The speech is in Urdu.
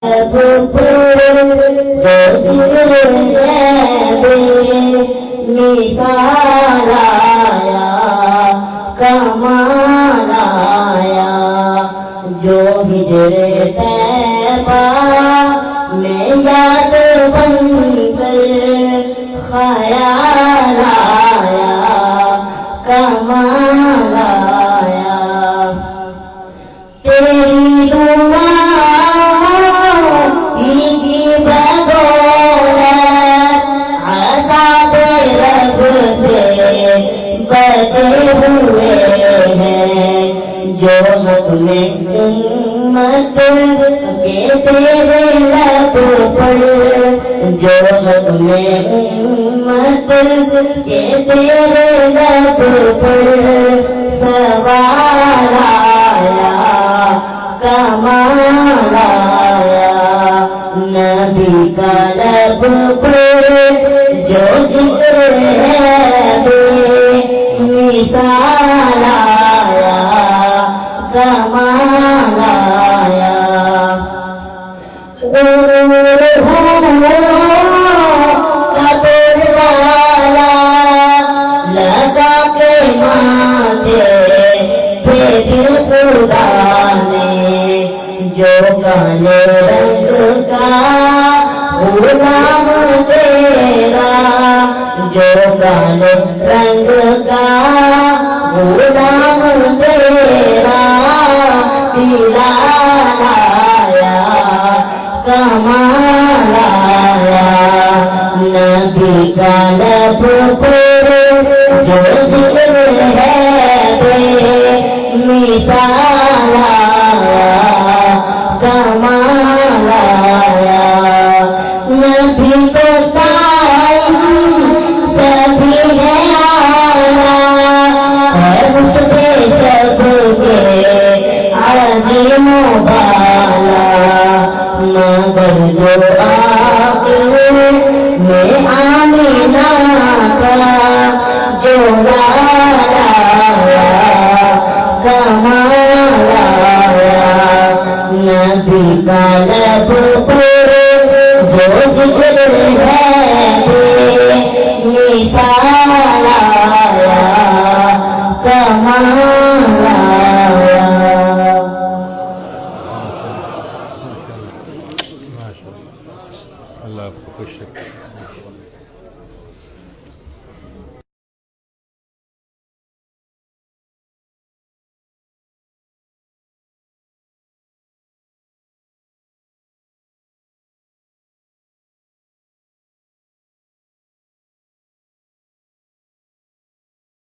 مثال آیا کمال آیا جو ہجر طیبہ میں یاد بن کر خیال آیا کمال آیا تیری بچے ہوئے ہیں جو حق میں امت کے تیرے لب پر جو حق میں امت کے تیرے لب پر سوال آیا کمال آیا نبی کا لب پر جو ذکر ہے مثال آیا کمال آیا قبر والا لگا کے ماتھے پہ دل خدا نے جو کالے رنگ کا غلام تیرا جو کالے رنگ کا غلام تیرا ہلال آیا کمال آیا نبی کا لب پر جو ذکر ہے بے مثال آیا کمال آیا نبی تو سبھی ہے عظیم و بالا مگر جو آخر میں آمینہ کا جو لالا کمال آیا نبی کا لب پر جو ذکر ہے مثال آیا کمال آیا اللہ آپ کو خوش رکھے